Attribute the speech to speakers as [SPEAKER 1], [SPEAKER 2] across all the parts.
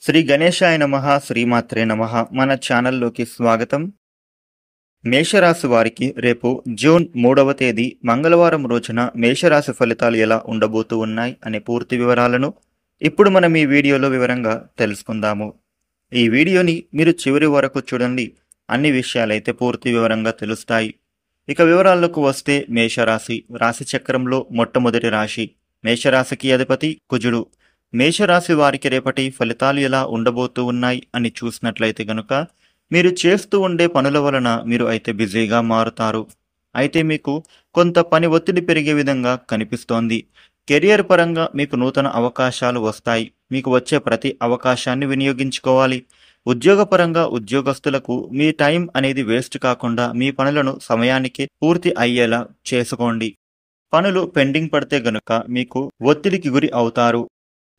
[SPEAKER 1] శ్రీ గణేశాయ నమః శ్రీమాత్రే నమః మన ఛానల్లోకి స్వాగతం. మేషరాశి వారికి రేపు జూన్ 3వ తేదీ మంగళవారం రోజున మేషరాశి ఫలితాలు ఎలా ఉండబోతూ ఉన్నాయి అనే పూర్తి వివరాలను ఇప్పుడు మనం ఈ వీడియోలో వివరంగా తెలుసుకుందాము. ఈ వీడియోని మీరు చివరి వరకు చూడండి, అన్ని విషయాలైతే పూర్తి వివరంగా తెలుస్తాయి. ఇక వివరాల్లోకి వస్తే మేషరాశి రాశి చక్రంలో మొట్టమొదటి రాశి. మేషరాశికి అధిపతి కుజుడు. మేషరాశి వారికి రేపటి ఫలితాలు ఎలా ఉండబోతూ ఉన్నాయి అని చూసినట్లయితే గనుక మీరు చేస్తూ ఉండే పనుల వలన మీరు అయితే బిజీగా మారుతారు. అయితే మీకు కొంత పని ఒత్తిడి పెరిగే విధంగా కనిపిస్తోంది. కెరియర్ పరంగా మీకు నూతన అవకాశాలు వస్తాయి. మీకు వచ్చే ప్రతి అవకాశాన్ని వినియోగించుకోవాలి. ఉద్యోగపరంగా ఉద్యోగస్తులకు మీ టైం అనేది వేస్ట్ కాకుండా మీ పనులను సమయానికి పూర్తి అయ్యేలా చేసుకోండి. పనులు పెండింగ్ పడితే గనుక మీకు ఒత్తిడికి గురి అవుతారు.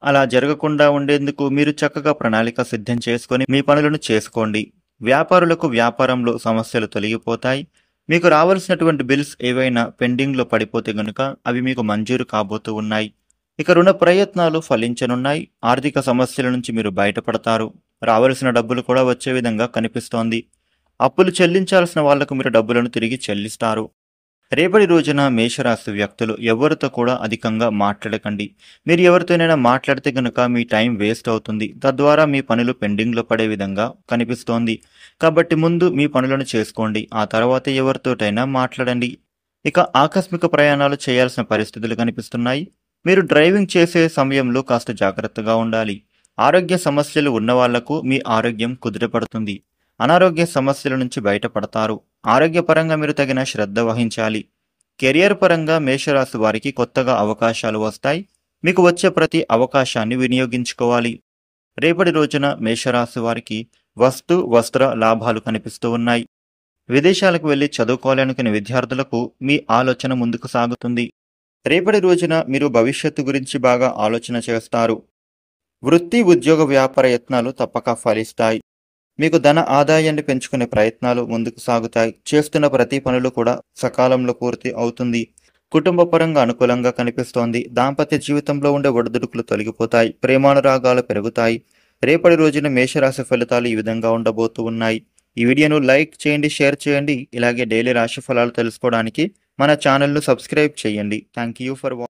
[SPEAKER 1] అలా జరగకుండా ఉండేందుకు మీరు చక్కగా ప్రణాళిక సిద్ధం చేసుకొని మీ పనులను చేసుకోండి. వ్యాపారులకు వ్యాపారంలో సమస్యలు తొలగిపోతాయి. మీకు రావాల్సినటువంటి బిల్స్ ఏవైనా పెండింగ్లో పడిపోతే గనుక అవి మీకు మంజూరు కాబోతూ ఉన్నాయి. ఇక రుణ ప్రయత్నాలు ఫలించనున్నాయి. ఆర్థిక సమస్యల నుంచి మీరు బయటపడతారు. రావాల్సిన డబ్బులు కూడా వచ్చే విధంగా కనిపిస్తోంది. అప్పులు చెల్లించాల్సిన వాళ్లకు మీరు డబ్బులను తిరిగి చెల్లిస్తారు. రేపటి రోజున మేషరాశి వ్యక్తులు ఎవరితో కూడా అధికంగా మాట్లాడకండి. మీరు ఎవరితోనైనా మాట్లాడితే కనుక మీ టైం వేస్ట్ అవుతుంది. తద్వారా మీ పనులు పెండింగ్లో పడే విధంగా కనిపిస్తోంది. కాబట్టి ముందు మీ పనులను చేసుకోండి, ఆ తర్వాత ఎవరితోటైనా మాట్లాడండి. ఇక ఆకస్మిక ప్రయాణాలు చేయాల్సిన పరిస్థితులు కనిపిస్తున్నాయి. మీరు డ్రైవింగ్ చేసే సమయంలో కాస్త జాగ్రత్తగా ఉండాలి. ఆరోగ్య సమస్యలు ఉన్న వాళ్లకు మీ ఆరోగ్యం కుదుటపడుతుంది. అనారోగ్య సమస్యల నుంచి బయటపడతారు. ఆరోగ్యపరంగా మీరు తగిన శ్రద్ధ వహించాలి. కెరియర్ పరంగా మేషరాశి వారికి కొత్తగా అవకాశాలు వస్తాయి. మీకు వచ్చే ప్రతి అవకాశాన్ని వినియోగించుకోవాలి. రేపటి రోజున మేషరాశి వారికి వస్త్ర లాభాలు కనిపిస్తూ ఉన్నాయి. విదేశాలకు వెళ్లి చదువుకోవాలనుకునే విద్యార్థులకు మీ ఆలోచన ముందుకు సాగుతుంది. రేపటి రోజున మీరు భవిష్యత్తు గురించి బాగా ఆలోచన చేస్తారు. వృత్తి ఉద్యోగ వ్యాపార యత్నాలు తప్పక ఫలిస్తాయి. మీకు ధన ఆదాయాన్ని పెంచుకునే ప్రయత్నాలు ముందుకు సాగుతాయి. చేస్తున్న ప్రతి పనులు కూడా సకాలంలో పూర్తి అవుతుంది. కుటుంబ పరంగా అనుకూలంగా కనిపిస్తోంది. దాంపత్య జీవితంలో ఉండే ఒడిదుడుకులు తొలగిపోతాయి. ప్రేమానురాగాలు పెరుగుతాయి. రేపటి రోజున మేషరాశి ఫలితాలు ఈ విధంగా ఉండబోతూ ఉన్నాయి. ఈ వీడియోను లైక్ చేయండి, షేర్ చేయండి. ఇలాగే డైలీ రాశి ఫలాలు తెలుసుకోవడానికి మన ఛానల్ను సబ్స్క్రైబ్ చేయండి. Thank you for watching.